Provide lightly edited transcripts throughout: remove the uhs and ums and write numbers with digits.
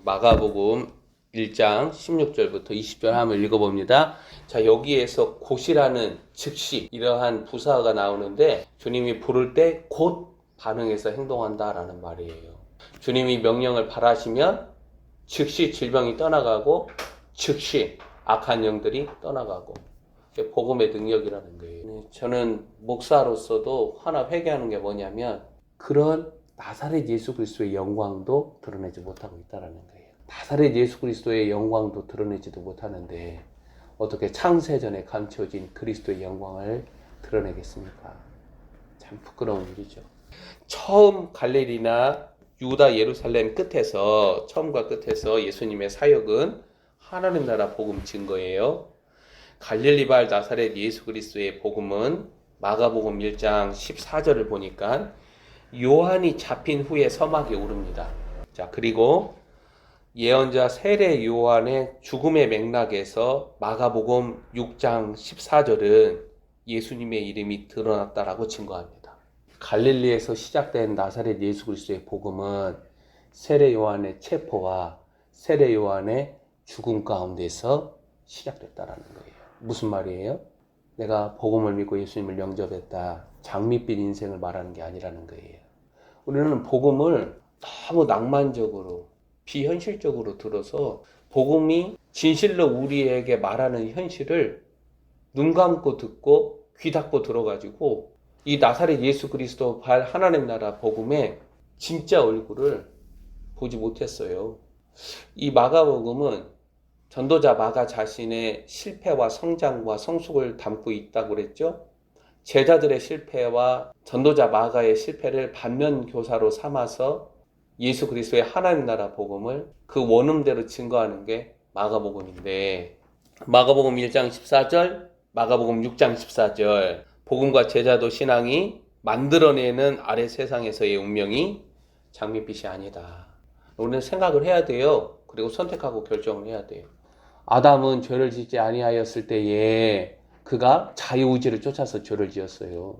마가복음 1장 16절부터 20절 한번 읽어봅니다. 자, 여기에서 곧이라는 즉시 이러한 부사가 나오는데 주님이 부를 때 곧 반응해서 행동한다라는 말이에요. 주님이 명령을 발하시면 즉시 질병이 떠나가고 즉시 악한 영들이 떠나가고 복음의 능력이라는 거예요. 저는 목사로서도 하나 회개하는 게 뭐냐면 그런 나사렛 예수 그리스도의 영광도 드러내지 못하고 있다는 거예요. 나사렛 예수 그리스도의 영광도 드러내지도 못하는데 어떻게 창세전에 감춰진 그리스도의 영광을 드러내겠습니까? 참 부끄러운 일이죠. 처음 갈릴리나 유다 예루살렘 끝에서 처음과 끝에서 예수님의 사역은 하나님 나라 복음 증거예요. 갈릴리발 나사렛 예수 그리스도의 복음은 마가복음 1장 14절을 보니까 요한이 잡힌 후에 서막에 오릅니다. 자, 그리고 예언자 세례 요한의 죽음의 맥락에서 마가복음 6장 14절은 예수님의 이름이 드러났다라고 증거합니다. 갈릴리에서 시작된 나사렛 예수 그리스도의 복음은 세례 요한의 체포와 세례 요한의 죽음 가운데서 시작됐다라는 거예요. 무슨 말이에요? 내가 복음을 믿고 예수님을 영접했다. 장밋빛 인생을 말하는 게 아니라는 거예요. 우리는 복음을 너무 낭만적으로 비현실적으로 들어서 복음이 진실로 우리에게 말하는 현실을 눈 감고 듣고 귀 닫고 들어가지고 이 나사렛 예수 그리스도 발 하나님 나라 복음의 진짜 얼굴을 보지 못했어요. 이 마가복음은 전도자 마가 자신의 실패와 성장과 성숙을 담고 있다고 그랬죠. 제자들의 실패와 전도자 마가의 실패를 반면교사로 삼아서 예수 그리스도의 하나님 나라 복음을 그 원음대로 증거하는 게 마가복음인데 마가복음 1장 14절, 마가복음 6장 14절 복음과 제자도 신앙이 만들어내는 아래 세상에서의 운명이 장밋빛이 아니다. 우리는 생각을 해야 돼요. 그리고 선택하고 결정을 해야 돼요. 아담은 죄를 짓지 아니하였을 때에 그가 자유의지를 쫓아서 죄를 지었어요.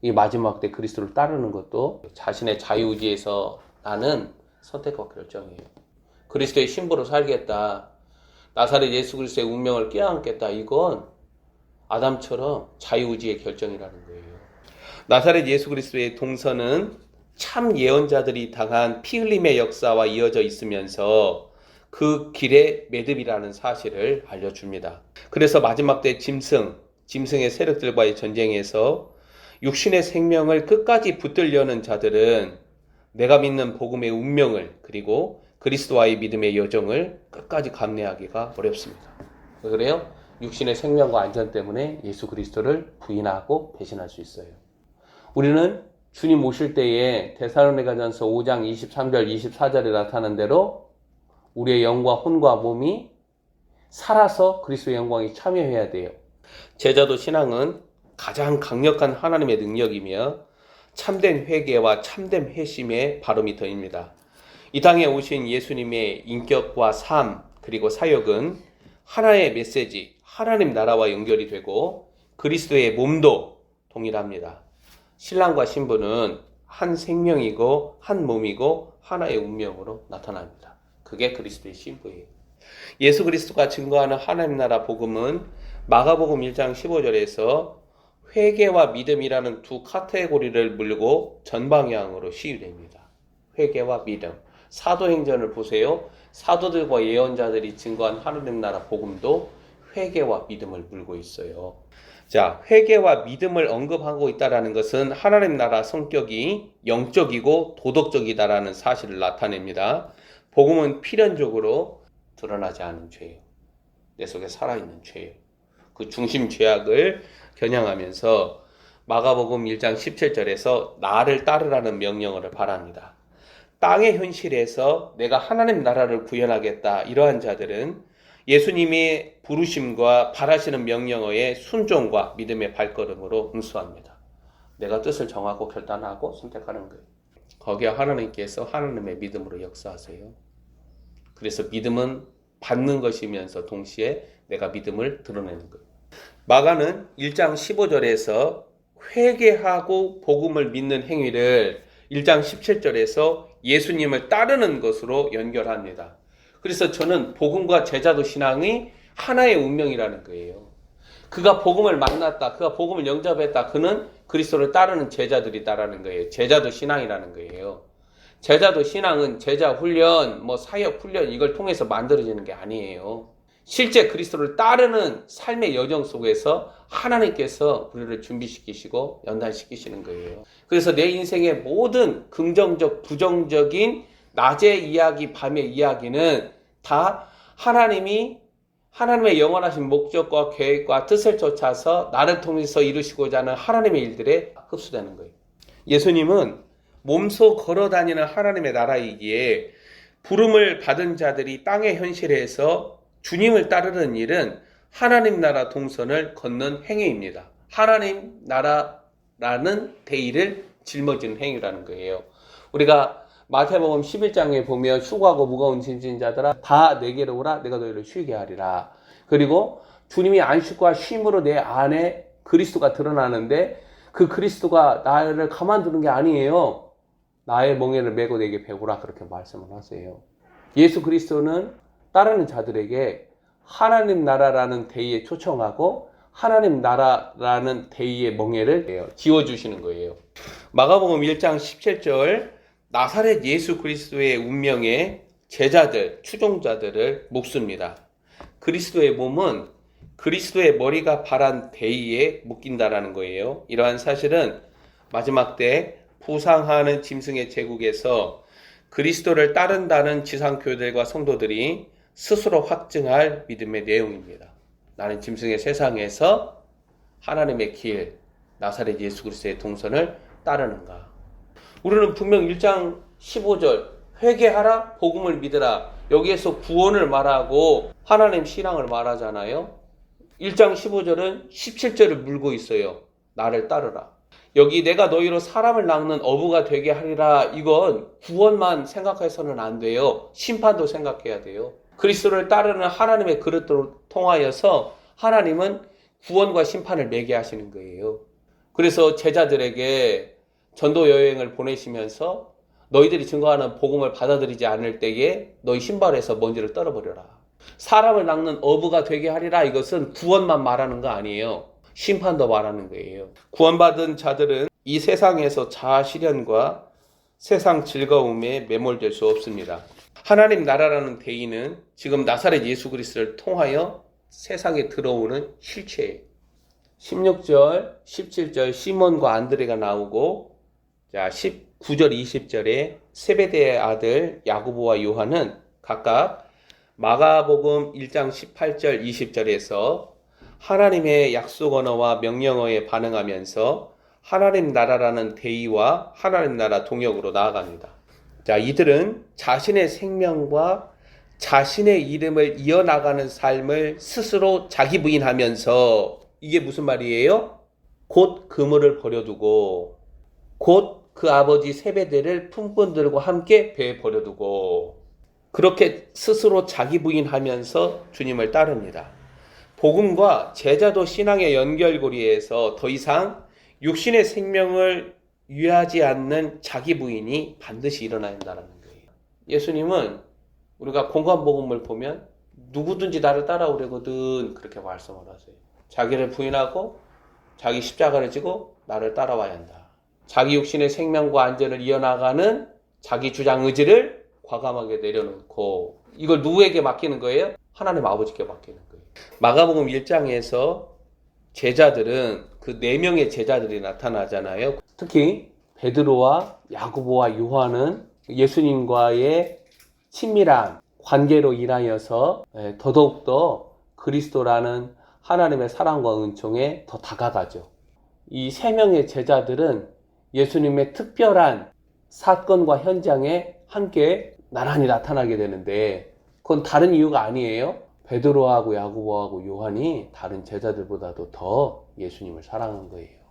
이 마지막 때 그리스도를 따르는 것도 자신의 자유의지에서 나는 선택과 결정이에요. 그리스도의 신부로 살겠다. 나사렛 예수 그리스도의 운명을 껴안겠다. 이건 아담처럼 자유의지의 결정이라는 거예요. 나사렛 예수 그리스도의 동서는 참 예언자들이 당한 피 흘림의 역사와 이어져 있으면서 그 길의 매듭이라는 사실을 알려줍니다. 그래서 마지막 때 짐승의 세력들과의 전쟁에서 육신의 생명을 끝까지 붙들려는 자들은 내가 믿는 복음의 운명을 그리고 그리스도와의 믿음의 여정을 끝까지 감내하기가 어렵습니다. 왜 그래요? 육신의 생명과 안전 때문에 예수 그리스도를 부인하고 배신할 수 있어요. 우리는 주님 오실 때에 데살로니가전서 5장 23절 24절에 나타난 대로 우리의 영과 혼과 몸이 살아서 그리스도의 영광에 참여해야 돼요. 제자도 신앙은 가장 강력한 하나님의 능력이며 참된 회개와 참된 회심의 발음이터입니다. 이 땅에 오신 예수님의 인격과 삶 그리고 사역은 하나의 메시지, 하나님 나라와 연결이 되고 그리스도의 몸도 동일합니다. 신랑과 신부는 한 생명이고 한 몸이고 하나의 운명으로 나타납니다. 그게 그리스도의 신부예요. 예수 그리스도가 증거하는 하나님 나라 복음은 마가복음 1장 15절에서 회개와 믿음이라는 두 카테고리를 물고 전방향으로 시유됩니다. 회개와 믿음. 사도행전을 보세요. 사도들과 예언자들이 증거한 하나님 나라 복음도 회개와 믿음을 물고 있어요. 자, 회개와 믿음을 언급하고 있다는 것은 하나님 나라 성격이 영적이고 도덕적이다라는 사실을 나타냅니다. 복음은 필연적으로 드러나지 않은 죄예요. 내 속에 살아있는 죄예요. 그 중심 죄악을 겨냥하면서 마가복음 1장 17절에서 나를 따르라는 명령어를 발합니다. 땅의 현실에서 내가 하나님 나라를 구현하겠다 이러한 자들은 예수님의 부르심과 바라시는 명령어의 순종과 믿음의 발걸음으로 응수합니다. 내가 뜻을 정하고 결단하고 선택하는 거예요. 거기에 하나님께서 하나님의 믿음으로 역사하세요. 그래서 믿음은 받는 것이면서 동시에 내가 믿음을 드러내는 거예요. 마가는 1장 15절에서 회개하고 복음을 믿는 행위를 1장 17절에서 예수님을 따르는 것으로 연결합니다. 그래서 저는 복음과 제자도 신앙이 하나의 운명이라는 거예요. 그가 복음을 만났다, 그가 복음을 영접했다, 그는 그리스도를 따르는 제자들이다라는 거예요. 제자도 신앙이라는 거예요. 제자도 신앙은 제자 훈련, 사역 훈련 이걸 통해서 만들어지는 게 아니에요. 실제 그리스도를 따르는 삶의 여정 속에서 하나님께서 우리를 준비시키시고 연단시키시는 거예요. 그래서 내 인생의 모든 긍정적, 부정적인 낮의 이야기, 밤의 이야기는 다 하나님의 영원하신 목적과 계획과 뜻을 쫓아서 나를 통해서 이루시고자 하는 하나님의 일들에 흡수되는 거예요. 예수님은 몸소 걸어다니는 하나님의 나라이기에 부름을 받은 자들이 땅의 현실에서 주님을 따르는 일은 하나님 나라 동선을 걷는 행위입니다. 하나님 나라라는 대의를 짊어지는 행위라는 거예요. 우리가 마태복음 11장에 보면 수고하고 무거운 짐진 자들아 다 내게로 오라 내가 너희를 쉬게 하리라. 그리고 주님이 안식과 쉼으로 내 안에 그리스도가 드러나는데 그 그리스도가 나를 가만두는 게 아니에요. 나의 멍에를 메고 내게 배우라 그렇게 말씀을 하세요. 예수 그리스도는 따르는 자들에게 하나님 나라라는 대의에 초청하고 하나님 나라라는 대의의 멍에를 지워주시는 거예요. 마가복음 1장 17절 나사렛 예수 그리스도의 운명에 제자들, 추종자들을 묶습니다. 그리스도의 몸은 그리스도의 머리가 바란 대의에 묶인다라는 거예요. 이러한 사실은 마지막 때 부상하는 짐승의 제국에서 그리스도를 따른다는 지상교회들과 성도들이 스스로 확증할 믿음의 내용입니다. 나는 짐승의 세상에서 하나님의 길, 나사렛 예수 그리스도의 동선을 따르는가. 우리는 분명 1장 15절 회개하라 복음을 믿으라 여기에서 구원을 말하고 하나님 신앙을 말하잖아요. 1장 15절은 17절을 물고 있어요. 나를 따르라. 여기 내가 너희로 사람을 낚는 어부가 되게 하리라 이건 구원만 생각해서는 안 돼요. 심판도 생각해야 돼요. 그리스도를 따르는 하나님의 그릇으로 통하여서 하나님은 구원과 심판을 매게 하시는 거예요. 그래서 제자들에게 전도 여행을 보내시면서 너희들이 증거하는 복음을 받아들이지 않을 때에 너희 신발에서 먼지를 떨어버려라. 사람을 낚는 어부가 되게 하리라 이것은 구원만 말하는 거 아니에요. 심판도 말하는 거예요. 구원받은 자들은 이 세상에서 자아 실현과 세상 즐거움에 매몰될 수 없습니다. 하나님 나라라는 대의는 지금 나사렛 예수 그리스도를 통하여 세상에 들어오는 실체예요. 16절, 17절 시몬과 안드레가 나오고 19절, 20절에 세베대의 아들 야고보와 요한은 각각 마가복음 1장 18절, 20절에서 하나님의 약속 언어와 명령어에 반응하면서 하나님 나라라는 대의와 하나님 나라 동역으로 나아갑니다. 이들은 자신의 생명과 자신의 이름을 이어나가는 삶을 스스로 자기 부인하면서 이게 무슨 말이에요? 곧 그물을 버려두고 곧 그 아버지 세베대를 품꾼 들고 함께 배에 버려두고 그렇게 스스로 자기 부인하면서 주님을 따릅니다. 복음과 제자도 신앙의 연결고리에서 더 이상 육신의 생명을 유하지 않는 자기 부인이 반드시 일어나야 한다는 거예요. 예수님은 우리가 공관복음을 보면 누구든지 나를 따라오려거든 그렇게 말씀을 하세요. 자기를 부인하고 자기 십자가를 지고 나를 따라와야 한다. 자기 육신의 생명과 안전을 이어나가는 자기 주장 의지를 과감하게 내려놓고 이걸 누구에게 맡기는 거예요? 하나님 아버지께 맡기는 거예요. 마가복음 1장에서 제자들은 그 4명의 제자들이 나타나잖아요. 특히 베드로와 야고보와 요한은 예수님과의 친밀한 관계로 인하여서 더더욱더 그리스도라는 하나님의 사랑과 은총에 더 다가가죠. 이 3명의 제자들은 예수님의 특별한 사건과 현장에 함께 나란히 나타나게 되는데 그건 다른 이유가 아니에요. 베드로하고 야고보하고 요한이 다른 제자들보다도 더 예수님을 사랑한 거예요.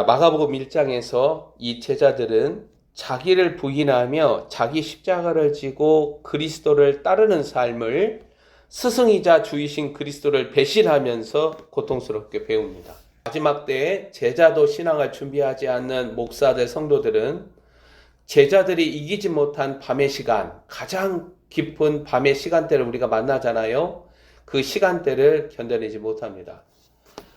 마가복음 1장에서 이 제자들은 자기를 부인하며 자기 십자가를 지고 그리스도를 따르는 삶을 스승이자 주이신 그리스도를 배신하면서 고통스럽게 배웁니다. 마지막 때에 제자도 신앙을 준비하지 않는 목사들 성도들은 제자들이 이기지 못한 밤의 시간, 가장 깊은 밤의 시간대를 우리가 만나잖아요. 그 시간대를 견뎌내지 못합니다.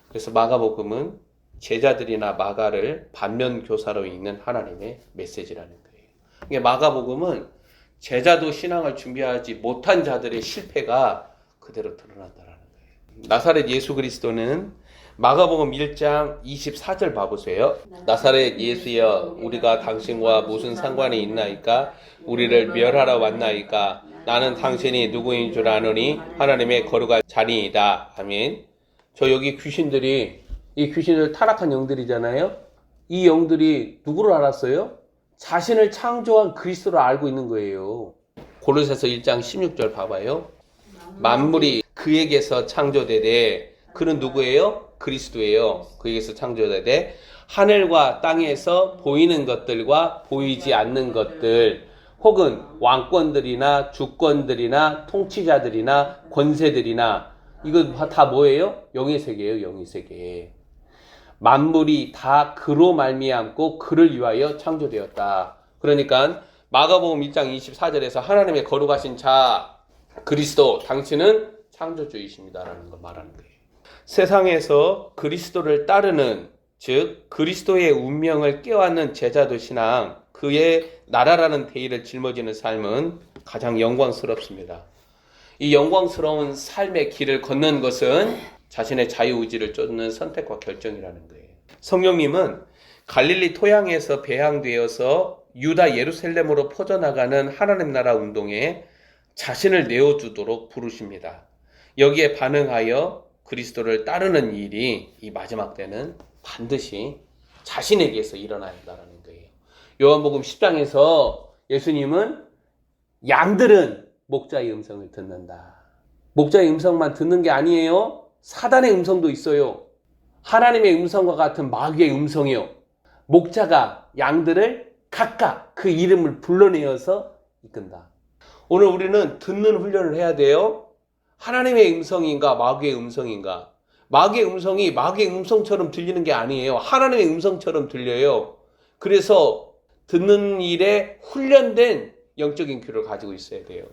그래서 마가복음은 제자들이나 마가를 반면교사로 읽는 하나님의 메시지라는 거예요. 이게 마가복음은 제자도 신앙을 준비하지 못한 자들의 실패가 그대로 드러난다는 거예요. 나사렛 예수 그리스도는 마가복음 1장 24절 봐보세요. 나사렛 예수여, 우리가 당신과 무슨 상관이 있나이까? 우리를 멸하러 왔나이까? 나는 당신이 누구인 줄 아노니 하나님의 거룩한 자니이다. 아멘. 저 여기 이 귀신들 타락한 영들이잖아요. 이 영들이 누구를 알았어요? 자신을 창조한 그리스도를 알고 있는 거예요. 고린도서 1장 16절 봐봐요. 만물이 그에게서 창조되되, 그는 누구예요? 그리스도예요. 그에게서 창조되되 하늘과 땅에서 보이는 것들과 보이지 않는 것들, 혹은 왕권들이나 주권들이나 통치자들이나 권세들이나, 이거 다 뭐예요? 영의 세계예요. 영의 세계. 만물이 다 그로 말미암고 그를 위하여 창조되었다. 그러니까 마가복음 1장 24절에서 하나님의 거룩하신 자 그리스도, 당신은 창조주이십니다라는 걸 말하는 거예요. 세상에서 그리스도를 따르는, 즉 그리스도의 운명을 깨닫는 제자도 신앙, 그의 나라라는 대의를 짊어지는 삶은 가장 영광스럽습니다. 이 영광스러운 삶의 길을 걷는 것은 자신의 자유의지를 쫓는 선택과 결정이라는 거예요. 성령님은 갈릴리 토양에서 배양되어서 유다 예루살렘으로 퍼져나가는 하나님 나라 운동에 자신을 내어주도록 부르십니다. 여기에 반응하여 그리스도를 따르는 일이 이 마지막 때는 반드시 자신에게서 일어나야 한다는 거예요. 요한복음 10장에서 예수님은 양들은 목자의 음성을 듣는다. 목자의 음성만 듣는 게 아니에요. 사단의 음성도 있어요. 하나님의 음성과 같은 마귀의 음성이요. 목자가 양들을 각각 그 이름을 불러내어서 이끈다. 오늘 우리는 듣는 훈련을 해야 돼요. 하나님의 음성인가 마귀의 음성인가? 마귀의 음성이 마귀의 음성처럼 들리는 게 아니에요. 하나님의 음성처럼 들려요. 그래서 듣는 일에 훈련된 영적인 귀를 가지고 있어야 돼요.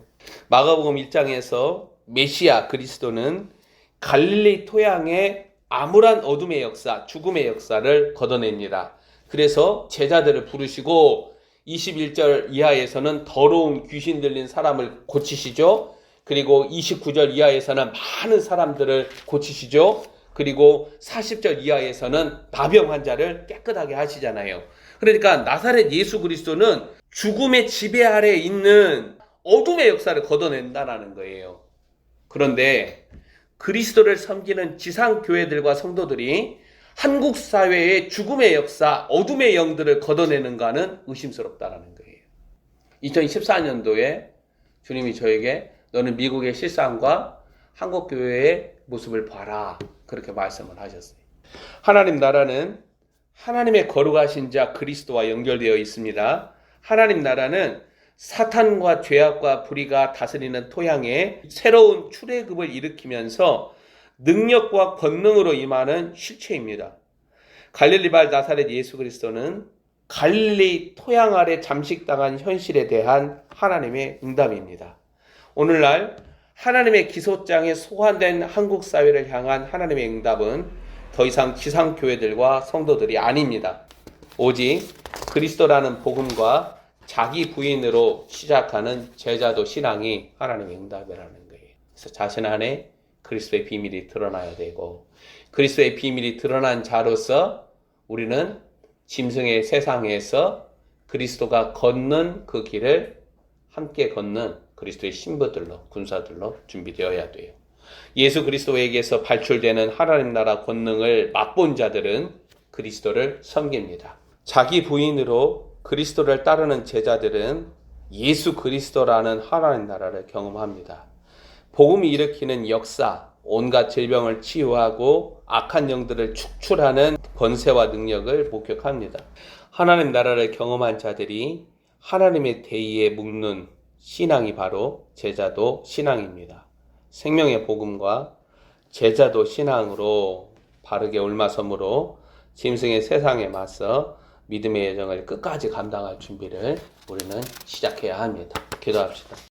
마가복음 1장에서 메시아 그리스도는 갈릴리 토양의 암울한 어둠의 역사, 죽음의 역사를 걷어냅니다. 그래서 제자들을 부르시고 21절 이하에서는 더러운 귀신 들린 사람을 고치시죠. 그리고 29절 이하에서는 많은 사람들을 고치시죠. 그리고 40절 이하에서는 나병 환자를 깨끗하게 하시잖아요. 그러니까 나사렛 예수 그리스도는 죽음의 지배 아래에 있는 어둠의 역사를 걷어낸다는 거예요. 그런데 그리스도를 섬기는 지상교회들과 성도들이 한국 사회의 죽음의 역사, 어둠의 영들을 걷어내는가는 의심스럽다는 거예요. 2014년도에 주님이 저에게 너는 미국의 실상과 한국교회의 모습을 봐라, 그렇게 말씀을 하셨어요. 하나님 나라는 하나님의 거룩하신 자 그리스도와 연결되어 있습니다. 하나님 나라는 사탄과 죄악과 불의가 다스리는 토양에 새로운 출애굽을 일으키면서 능력과 권능으로 임하는 실체입니다. 갈릴리발 나사렛 예수 그리스도는 갈릴리 토양 아래 잠식당한 현실에 대한 하나님의 응답입니다. 오늘날 하나님의 기소장에 소환된 한국 사회를 향한 하나님의 응답은 더 이상 지상교회들과 성도들이 아닙니다. 오직 그리스도라는 복음과 자기 부인으로 시작하는 제자도 신앙이 하나님의 응답이라는 거예요. 그래서 자신 안에 그리스도의 비밀이 드러나야 되고, 그리스도의 비밀이 드러난 자로서 우리는 짐승의 세상에서 그리스도가 걷는 그 길을 함께 걷는 그리스도의 신부들로, 군사들로 준비되어야 돼요. 예수 그리스도에게서 발출되는 하나님 나라 권능을 맛본 자들은 그리스도를 섬깁니다. 자기 부인으로 그리스도를 따르는 제자들은 예수 그리스도라는 하나님 나라를 경험합니다. 복음이 일으키는 역사, 온갖 질병을 치유하고 악한 영들을 축출하는 권세와 능력을 목격합니다. 하나님 나라를 경험한 자들이 하나님의 대의에 묵는 신앙이 바로 제자도 신앙입니다. 생명의 복음과 제자도 신앙으로 바르게 옮아섬으로 짐승의 세상에 맞서 믿음의 여정을 끝까지 감당할 준비를 우리는 시작해야 합니다. 기도합시다.